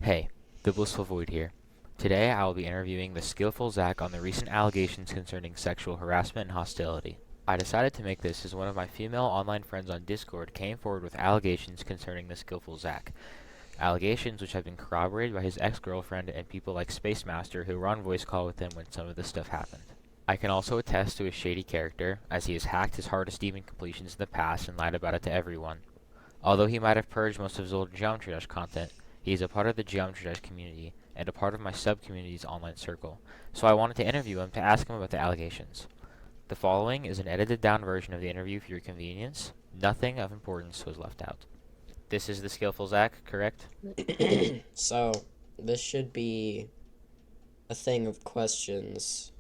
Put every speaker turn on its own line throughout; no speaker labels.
Hey, TheBlissfulVoid here. Today I will be interviewing the SkillfulZack on the recent allegations concerning sexual harassment and hostility. I decided to make this as one of my female online friends on Discord came forward with allegations concerning the SkillfulZack. Allegations which have been corroborated by his ex-girlfriend and people like Space Master who were on voice call with him when some of this stuff happened. I can also attest to his shady character, as he has hacked his hardest demon completions in the past and lied about it to everyone. Although he might have purged most of his old Geometry Dash content, he is a part of the Geometry Dash community and a part of my sub-community's online circle, so I wanted to interview him to ask him about the allegations. The following is an edited down version of the interview for your convenience. Nothing of importance was left out. This is the SkillfulZack, correct?
So, this should be a thing of questions.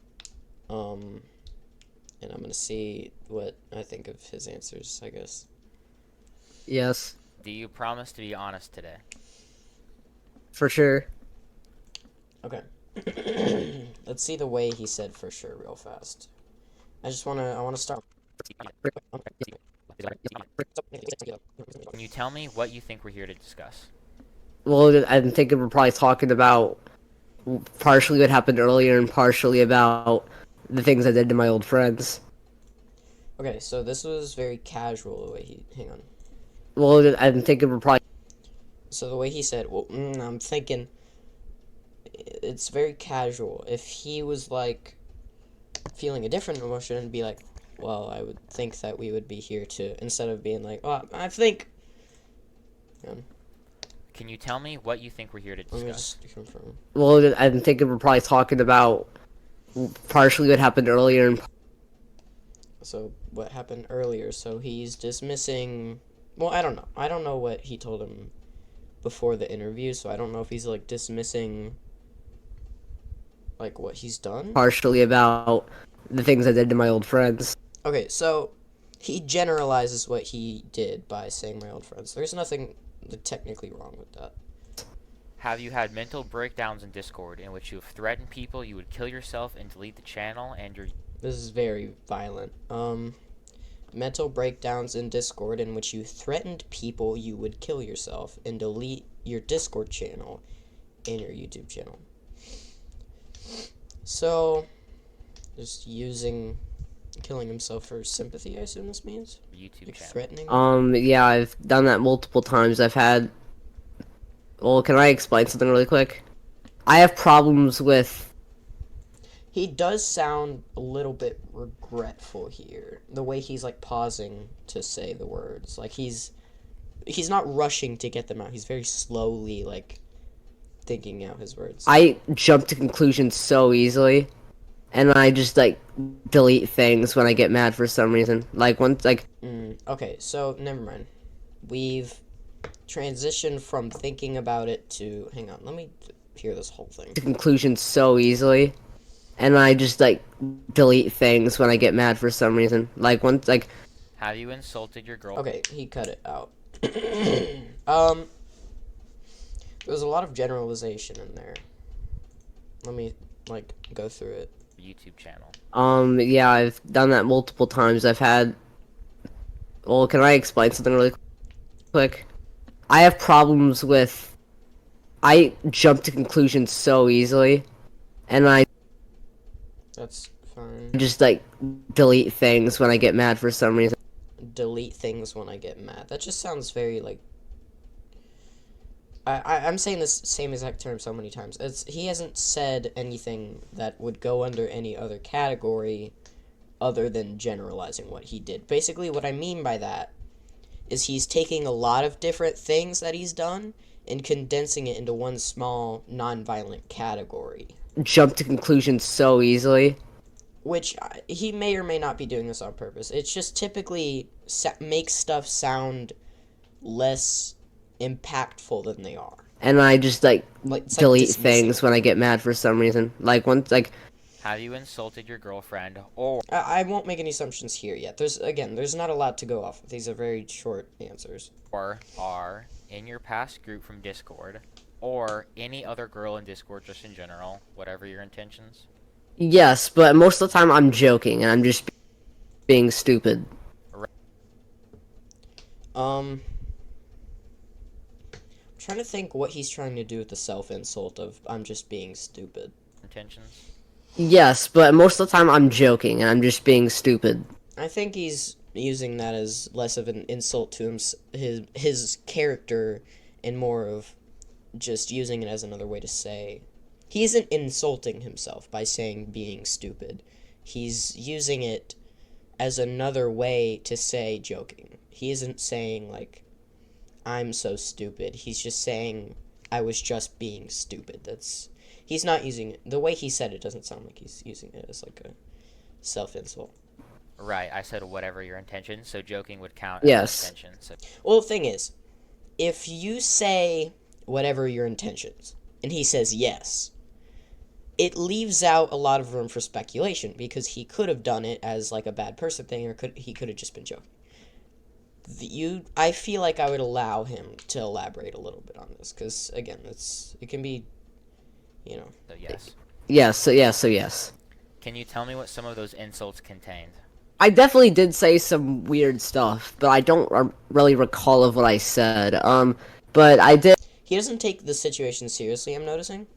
And I'm gonna see what I think of his answers, I guess.
Yes,
Do you promise to be honest today?
for sure.
Okay. Let's see the way he said for sure real fast. I wanna start.
Can you tell me what you think we're here to discuss?
Well, I'm thinking we're probably talking about partially what happened earlier and partially about the things I did to my old friends.
Okay, so this was very casual the way hang on.
Well, I'm thinking we're probably...
So the way he said, well, I'm thinking it's very casual. If he was like feeling a different emotion and be like, well, I would think that we would be here to, instead of being like, oh, I think.
Can you tell me what you think we're here to
Let me
discuss?
just confirm.
Well, I'm thinking we're probably talking about partially what happened earlier and...
So what happened earlier? So he's dismissing. Well, I don't know. I don't know what he told him before the interview, so I don't know if he's like dismissing like what he's done.
partially about the things I did to my old friends.
Okay, so he generalizes what he did by saying my old friends. There's nothing technically wrong with that.
Have you had mental breakdowns in Discord in which you have threatened people you would kill yourself and delete the channel and your...
This is very violent. Mental breakdowns in Discord in which you threatened people you would kill yourself and delete your Discord channel and your YouTube channel. So, just killing himself for sympathy, I assume this means?
YouTube
Like
channel?
threatening?
Yeah, I've done that multiple times. I've had... Well, can I explain something really quick? I have problems with...
He does sound a little bit regretful here. The way he's like pausing to say the words. Like he's not rushing to get them out. He's very slowly like thinking out his words.
I jump to conclusions so easily, and I just like delete things when I get mad for some reason. Like once, like
Okay, so never mind. We've transitioned from thinking about it to hang on, let me hear this whole thing.
to conclusions so easily, and I just like delete things when I get mad for some reason. Like once, like
Have you insulted your girl?
Okay, he cut it out. There was a lot of generalization in there. Let me like go through it.
YouTube channel.
yeah, I've done that multiple times. I've had. Well, can I explain something really quick? I have problems with. I jump to conclusions so easily, and I
That's fine.
just like delete things when I get mad for some reason.
Delete things when I get mad. That just sounds very like. I'm saying this same exact term so many times. He hasn't said anything that would go under any other category other than generalizing what he did. Basically, what I mean by that is he's taking a lot of different things that he's done and condensing it into one small, non-violent category.
Jump to conclusions so easily.
Which he may or may not be doing this on purpose. It's just typically makes stuff sound less impactful than they are.
And I just like delete
dismissing
things when I get mad for some reason. Like once, like
Have you insulted your girlfriend or...
I won't make any assumptions here yet. There's not a lot to go off of. These are very short answers.
or are in your past group from Discord or any other girl in Discord just in general, whatever your intentions?
yes, but most of the time I'm joking and I'm just being stupid.
trying to think what he's trying to do with the self-insult of I'm just being stupid.
Intentions?
Yes, but most of the time I'm joking and I'm just being stupid.
I think he's using that as less of an insult to his character and more of just using it as another way to say. He isn't insulting himself by saying being stupid. He's using it as another way to say joking. He isn't saying, like, I'm so stupid. He's just saying, I was just being stupid. He's not using it. The way he said it doesn't sound like he's using it as, like, a self-insult.
Right, I said whatever your intention, so joking would count
Yes.
as intention. So.
Well, the thing is, if you say whatever your intentions, and he says yes, it leaves out a lot of room for speculation, because he could have done it as, like, a bad person thing, or he could have just been joking. I feel like I would allow him to elaborate a little bit on this, because, again, it can be, you know.
So yes.
So yes.
Can you tell me what some of those insults contained?
I definitely did say some weird stuff, but I don't really recall of what I said. But I did.
He doesn't take the situation seriously, I'm noticing.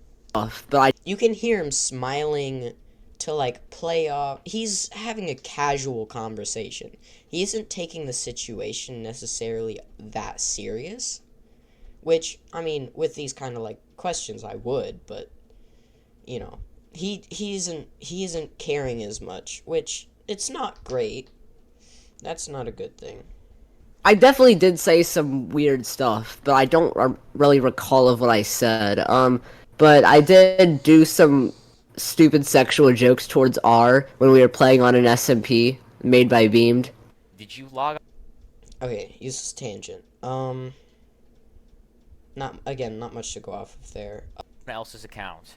But
You can hear him smiling to, like, play off. He's having a casual conversation. He isn't taking the situation necessarily that serious. Which, I mean, with these kind of, like, questions, I would, but, you know, he isn't caring as much, which, it's not great. That's not a good thing.
I definitely did say some weird stuff, but I don't really recall of what I said. But I did do some stupid sexual jokes towards R when we were playing on an SMP made by Beamed.
Did you log
Okay, use this tangent. Not much to go off of there.
on else's account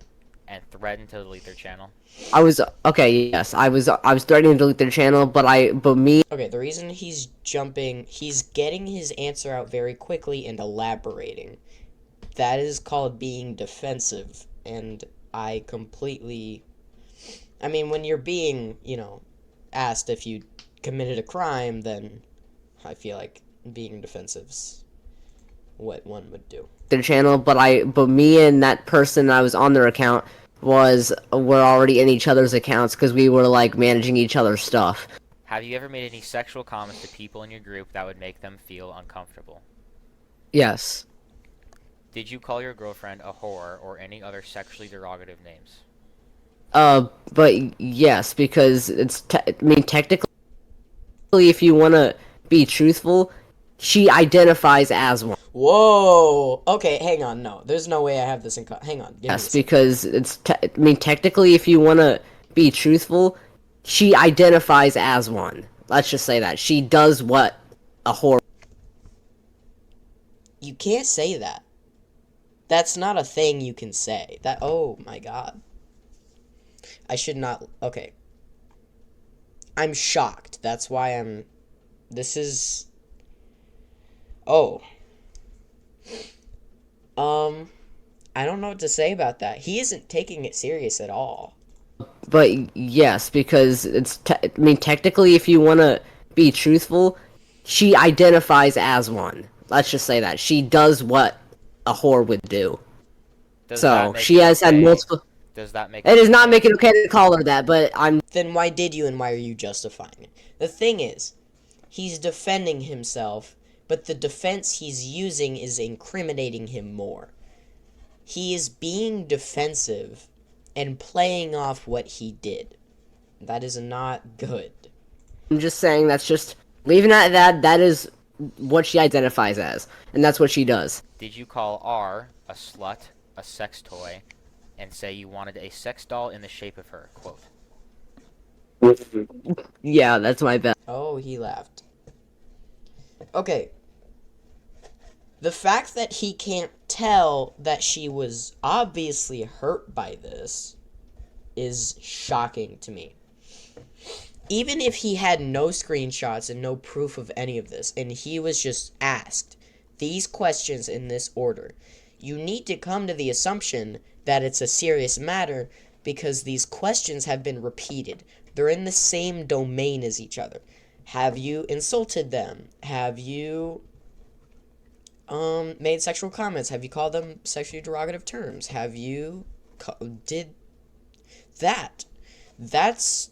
and threaten to delete their channel?
I was threatening to delete their channel, but me.
Okay, the reason he's getting his answer out very quickly and elaborating. That is called being defensive, and I mean, when you're being, you know, asked if you committed a crime, then I feel like being defensive's what one would do.
Their channel, but me and that person I was on their account were already in each other's accounts because we were like managing each other's stuff.
Have you ever made any sexual comments to people in your group that would make them feel uncomfortable?
Yes.
Did you call your girlfriend a whore or any other sexually derogative names?
But yes, because technically, if you want to be truthful, she identifies as one.
Whoa! Okay, hang on, no. There's no way I have this in hang on.
Yes, because technically, if you want to be truthful, she identifies as one. Let's just say that. She does what a whore.
You can't say that. That's not a thing you can say. Oh my god. I should not, okay. I'm shocked. That's why this is, oh. I don't know what to say about that. He isn't taking it serious at all.
But yes, because technically, if you want to be truthful, she identifies as one. Let's just say that. She does what a whore would do. So she has had multiple.
Does that make
it does not make it okay to call her that, but I'm.
Then why did you and why are you justifying it? The thing is, he's defending himself, but the defense he's using is incriminating him more. He is being defensive and playing off what he did. That is not good.
I'm just saying that's just leaving it at that. That is what she identifies as, and that's what she does.
Did you call R a slut, a sex toy, and say you wanted a sex doll in the shape of her? Quote.
Yeah, that's my bet.
Oh, he laughed. Okay. The fact that he can't tell that she was obviously hurt by this is shocking to me. Even if he had no screenshots and no proof of any of this, and he was just asked these questions in this order, you need to come to the assumption that it's a serious matter because these questions have been repeated. They're in the same domain as each other. Have you insulted them? Have you Made sexual comments? Have you called them sexually derogative terms? Have you did that? That's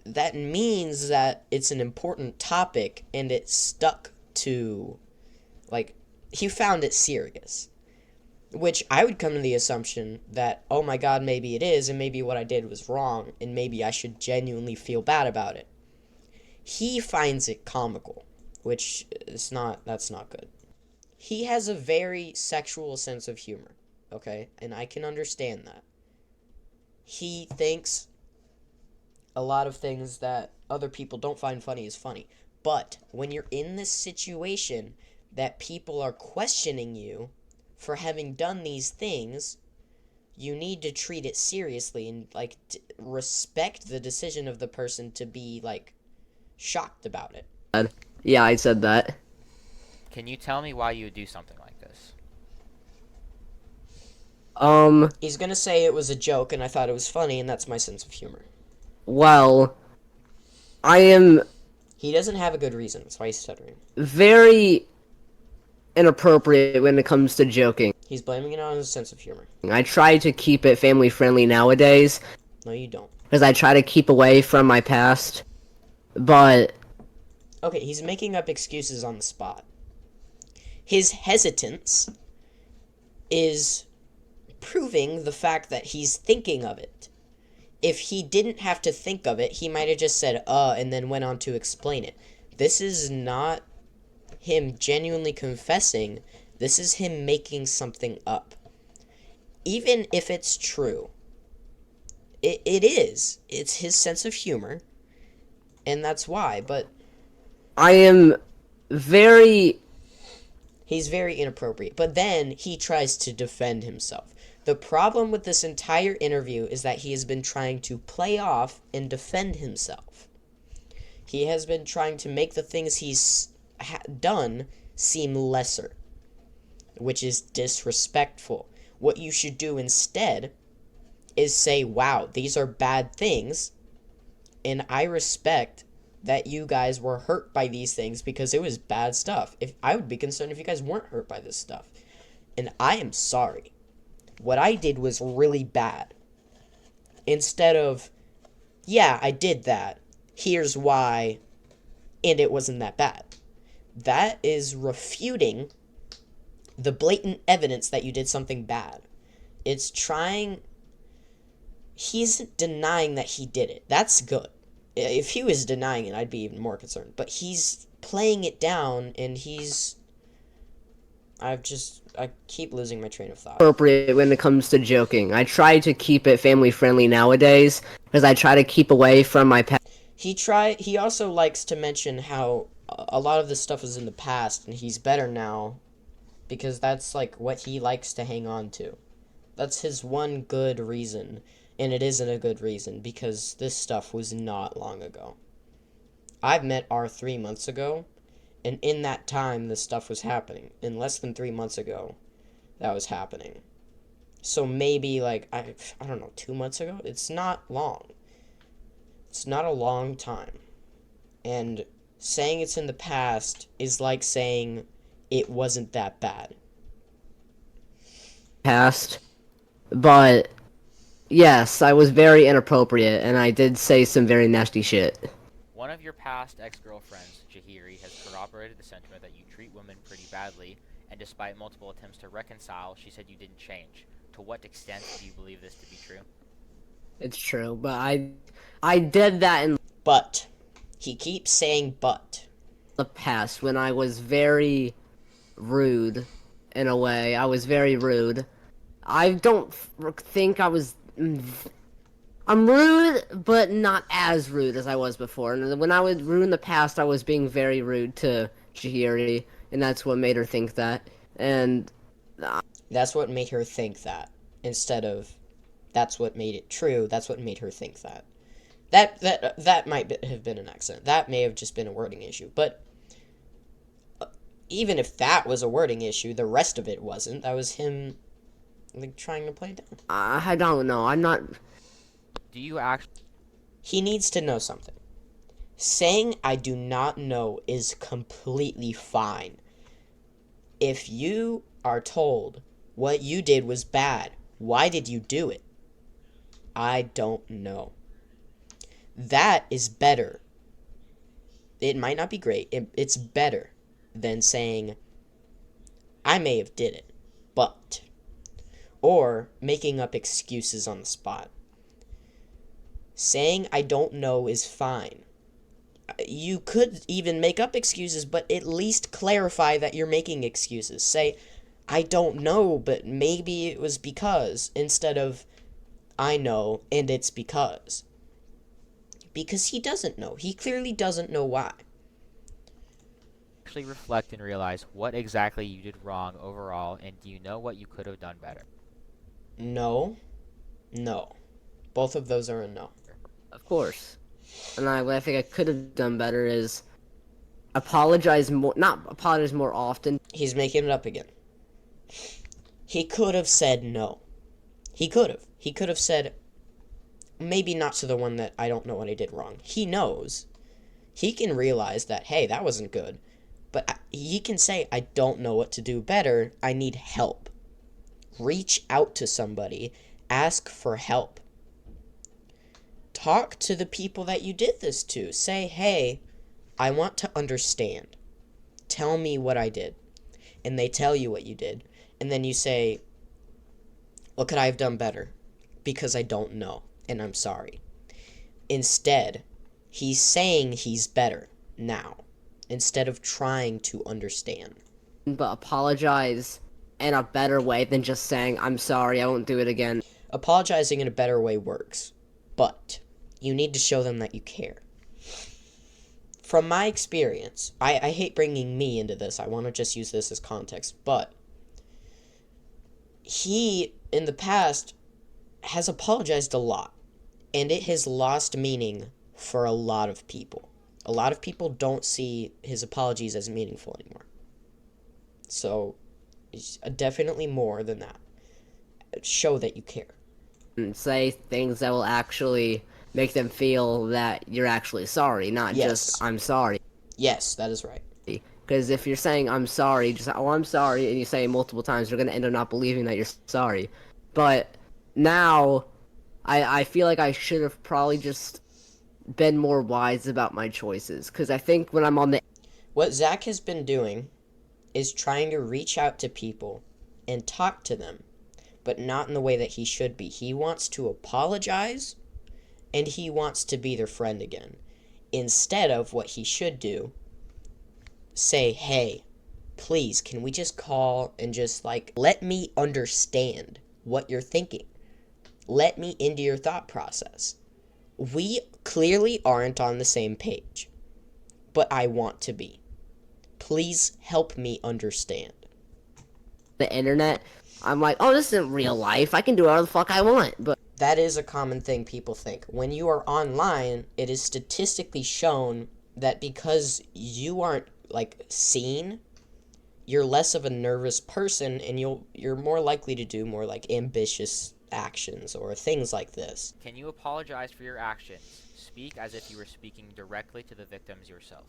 that means that it's an important topic and it stuck to, like, he found it serious. Which I would come to the assumption that, oh my god, maybe it is, and maybe what I did was wrong, and maybe I should genuinely feel bad about it. He finds it comical, which that's not good. He has a very sexual sense of humor, okay? And I can understand that. He thinks a lot of things that other people don't find funny is funny. But when you're in this situation that people are questioning you for having done these things, you need to treat it seriously and, like, respect the decision of the person to be, like, shocked about it.
Yeah, I said that.
Can you tell me why you would do something like this?
He's gonna say it was a joke and I thought it was funny, and that's my sense of humor.
Well, I am
He doesn't have a good reason. That's why he's stuttering.
very inappropriate when it comes to joking.
He's blaming it on his sense of humor.
I try to keep it family friendly nowadays
No, you don't.
because I try to keep away from my past. But
Okay, he's making up excuses on the spot. His hesitance is proving the fact that he's thinking of it. If he didn't have to think of it, he might have just said, and then went on to explain it. This is not him genuinely confessing. This is him making something up. Even if it's true, it is. It's his sense of humor, and that's why, but
I am very
he's very inappropriate. But then he tries to defend himself. The problem with this entire interview is that he has been trying to play off and defend himself. He has been trying to make the things he's done seem lesser, which is disrespectful. What you should do instead is say, wow, these are bad things, and I respect that you guys were hurt by these things because it was bad stuff. If I would be concerned if you guys weren't hurt by this stuff. And I am sorry. What I did was really bad. Instead of, yeah, I did that. Here's why, and it wasn't that bad. That is refuting the blatant evidence that you did something bad. It's trying... He's denying that he did it. That's good. If he was denying it, I'd be even more concerned. But he's playing it down, and he's... I keep losing my train of thought.
appropriate when it comes to joking. I try to keep it family friendly nowadays because I try to keep away from my past.
He also likes to mention how a lot of this stuff is in the past, and he's better now, because that's, like, what he likes to hang on to. That's his one good reason, and it isn't a good reason, because this stuff was not long ago. I've met R 3 months ago, and in that time, this stuff was happening. In less than 3 months ago, that was happening. So maybe, like, I don't know, 2 months ago? It's not long. It's not a long time. And saying it's in the past is like saying it wasn't that bad.
But yes, I was very inappropriate, and I did say some very nasty shit.
One of your past ex-girlfriends, Jahiri, has corroborated the sentiment that you treat women pretty badly, and despite multiple attempts to reconcile, she said you didn't change. To what extent do you believe this to be true?
It's true, but I did that in
But. He keeps saying but.
the past when I was very rude, in a way. I was very rude. I don't think I was... I'm rude, but not as rude as I was before. And when I was rude in the past, I was being very rude to Jahiri, and that's what made her think that. And
That's what made her think that. Instead of, that's what made it true, that's what made her think that. That might have been an accident. That may have just been a wording issue. But even if that was a wording issue, the rest of it wasn't. That was him, like, trying to play it down.
I don't know. I'm not...
Do you actually...
He needs to know something. Saying I do not know is completely fine. If you are told what you did was bad, why did you do it? I don't know. That is better. It might not be great. It's better than saying, I may have did it, but. Or making up excuses on the spot. Saying I don't know is fine. You could even make up excuses, but at least clarify that you're making excuses. Say, I don't know, but maybe it was because, instead of, I know, and it's because. Because he doesn't know. He clearly doesn't know why.
Actually reflect and realize what exactly you did wrong overall, and do you know what you could have done better?
No. No. Both of those are a no.
Of course. And what I think I could have done better is apologize more, not apologize more often.
He's making it up again. He could have said no. He could have. He could have said, maybe not to the one that I don't know what I did wrong. He knows. He can realize that, hey, that wasn't good. But he can say, I don't know what to do better. I need help. Reach out to somebody. Ask for help. Talk to the people that you did this to. Say, hey, I want to understand. Tell me what I did. And they tell you what you did. And then you say, what could I have done better? Because I don't know, and I'm sorry. Instead, he's saying he's better now, instead of trying to understand.
But apologize in a better way than just saying, I'm sorry, I won't do it again.
Apologizing in a better way works, but you need to show them that you care. From my experience, I hate bringing me into this. I want to just use this as context, but he, in the past, has apologized a lot, and it has lost meaning for a lot of people. A lot of people don't see his apologies as meaningful anymore. So, definitely more than that. Show that you care.
And say things that will actually make them feel that you're actually sorry, not
Yes.
just, I'm sorry.
Yes, that is right.
Because if you're saying, I'm sorry, just, oh, I'm sorry, and you say it multiple times, you're going to end up not believing that you're sorry. But now, I feel like I should have probably just been more wise about my choices. Because I think when I'm on the...
What Zach has been doing is trying to reach out to people and talk to them, but not in the way that he should be. He wants to apologize, and he wants to be their friend again. Instead of what he should do, say, hey, please, can we just call and just, let me understand what you're thinking. Let me into your thought process. We clearly aren't on the same page, but I want to be. Please help me understand.
The internet, I'm like, oh, this isn't real life. I can do whatever the fuck I want. But
That is a common thing people think. When you are online, it is statistically shown that because you aren't seen, you're less of a nervous person, and you're more likely to do more ambitious actions or things like this.
Can you apologize for your actions? Speak as if you were speaking directly to the victims yourself.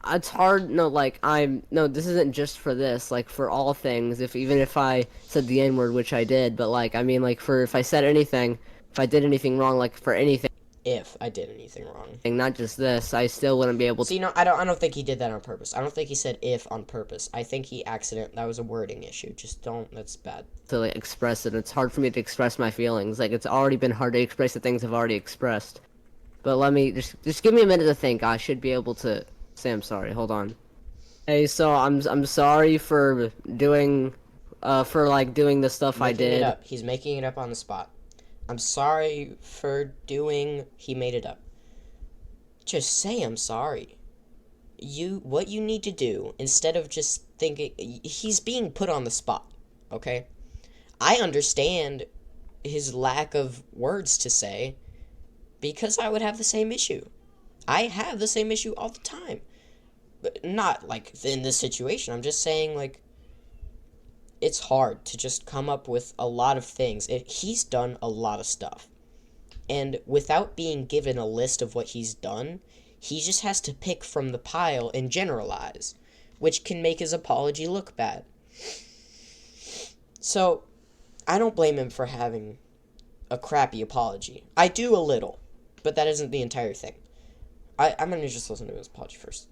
it's hard. No, this isn't just for this. For all things. Even if I said the N word, which I did, but if I said anything, if I did anything wrong, for anything,
If I did anything wrong.
not just this, I still wouldn't be able to.
See, no, I don't think he did that on purpose. I don't think he said if on purpose. I think that was a wording issue. Just don't, that's bad.
To express it. It's hard for me to express my feelings. It's already been hard to express the things I've already expressed. But let me just give me a minute to think. I should be able to say I'm sorry. Hold on. Hey, so I'm sorry for doing doing the stuff I
Making it
did.
up. He's making it up on the spot. I'm sorry for doing. He made it up. Just say I'm sorry. What you need to do, instead of just thinking, he's being put on the spot, okay? I understand his lack of words to say, because I would have the same issue. I have the same issue all the time. But not, in this situation. I'm just saying, it's hard to just come up with a lot of things. He's done a lot of stuff. And without being given a list of what he's done, he just has to pick from the pile and generalize, which can make his apology look bad. So, I don't blame him for having a crappy apology. I do a little, but that isn't the entire thing. I'm gonna just listen to his apology first.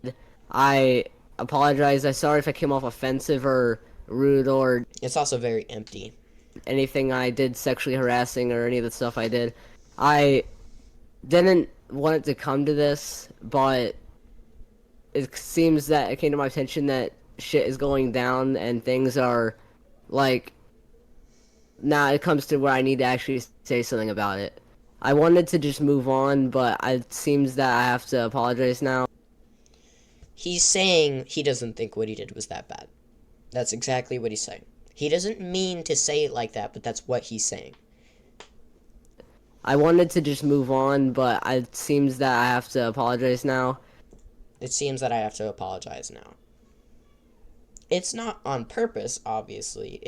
I apologize. I'm sorry if I came off offensive or rude or
It's also very empty.
anything I did sexually harassing or any of the stuff I did. I didn't want it to come to this, but it seems that it came to my attention that shit is going down and things are like now it comes to where I need to actually say something about it. I wanted to just move on, but it seems that I have to apologize now.
He's saying he doesn't think what he did was that bad. That's exactly what he's saying. He doesn't mean to say it like that, but that's what he's saying.
I wanted to just move on, but it seems that I have to apologize now.
It seems that I have to apologize now. It's not on purpose, obviously.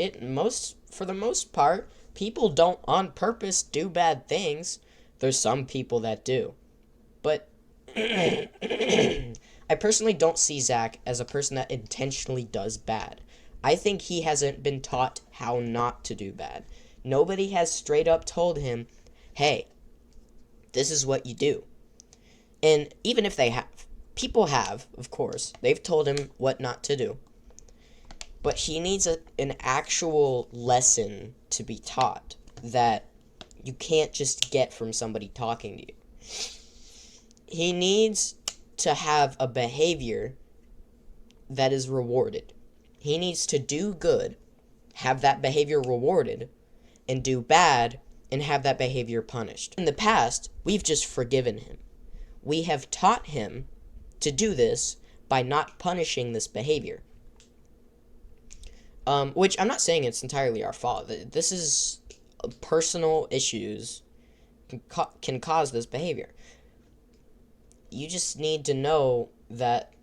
For the most part, people don't on purpose do bad things. There's some people that do. But I personally don't see Zach as a person that intentionally does bad. I think he hasn't been taught how not to do bad. Nobody has straight up told him, hey, this is what you do. And even if they have, people have, of course, they've told him what not to do. But he needs an actual lesson to be taught that you can't just get from somebody talking to you. He needs to have a behavior that is rewarded. He needs to do good, have that behavior rewarded, and do bad and have that behavior punished. In the past, we've just forgiven him. We have taught him to do this by not punishing this behavior. Which I'm not saying it's entirely our fault. This is personal issues can cause this behavior. You just need to know that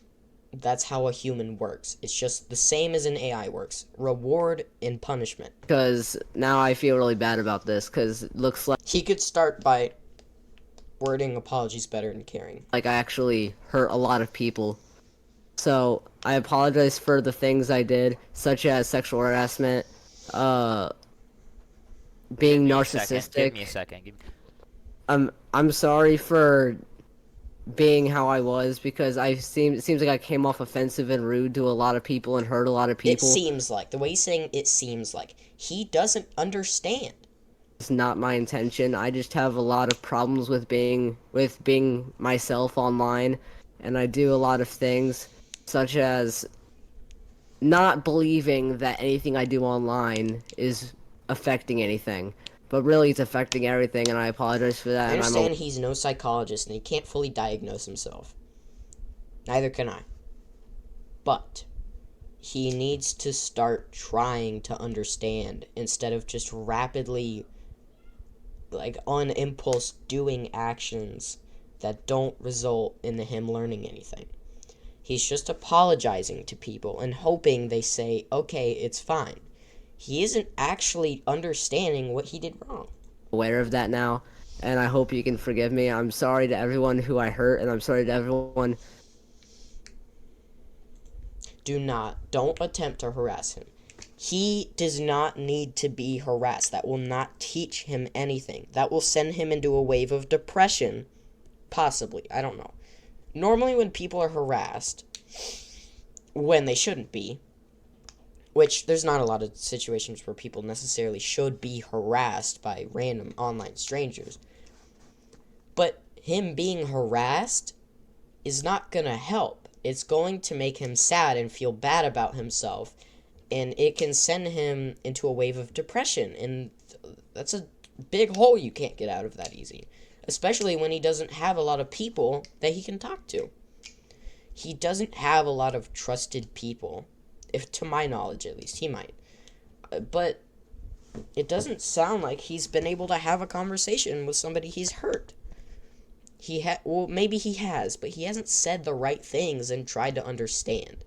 that's how a human works. It's just the same as an AI works. Reward and punishment.
Because now I feel really bad about this, because it looks
He could start by wording apologies better and caring.
like I actually hurt a lot of people. So I apologize for the things I did, such as sexual harassment, being narcissistic.
Give me a second.
I'm sorry for being how I was, because it seems like I came off offensive and rude to a lot of people and hurt a lot of people.
It seems like, the way he's saying it seems like, he doesn't understand.
It's not my intention. I just have a lot of problems with being myself online, and I do a lot of things, such as not believing that anything I do online is affecting anything. But really, it's affecting everything, and I apologize for that.
I understand he's no psychologist and he can't fully diagnose himself. Neither can I. But he needs to start trying to understand instead of just rapidly, like, on impulse doing actions that don't result in him learning anything. He's just apologizing to people and hoping they say, okay, it's fine. He isn't actually understanding what he did wrong.
Aware of that now, and I hope you can forgive me. I'm sorry to everyone who I hurt, and I'm sorry to everyone.
Don't attempt to harass him. He does not need to be harassed. That will not teach him anything. That will send him into a wave of depression. Possibly. I don't know. Normally when people are harassed, when they shouldn't be, which there's not a lot of situations where people necessarily should be harassed by random online strangers, but him being harassed is not going to help. It's going to make him sad and feel bad about himself, and it can send him into a wave of depression, and that's a big hole you can't get out of that easy, especially when he doesn't have a lot of people that he can talk to. He doesn't have a lot of trusted people, if to my knowledge at least. He might, but it doesn't sound like he's been able to have a conversation with somebody he's hurt. Well, maybe he has, but he hasn't said the right things and tried to understand.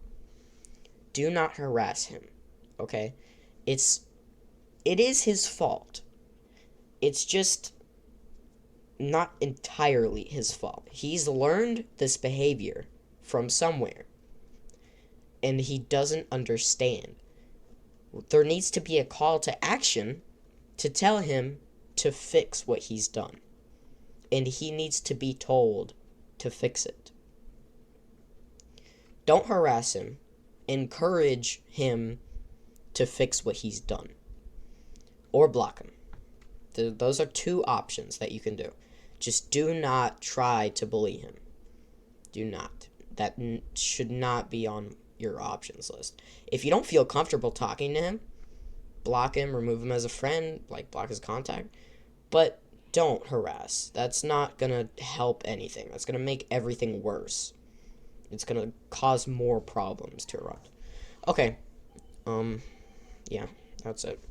Do not harass him, okay? It is his fault. It's just not entirely his fault. He's learned this behavior from somewhere, and he doesn't understand. There needs to be a call to action to tell him to fix what he's done. And he needs to be told to fix it. Don't harass him. Encourage him to fix what he's done. Or block him. Those are two options that you can do. Just do not try to bully him. Do not. That should not be on your options list. If you don't feel comfortable talking to him, block him, remove him as a friend, like block his contact. But don't harass. That's not going to help anything. That's going to make everything worse. It's going to cause more problems to erupt. Okay. Yeah, that's it.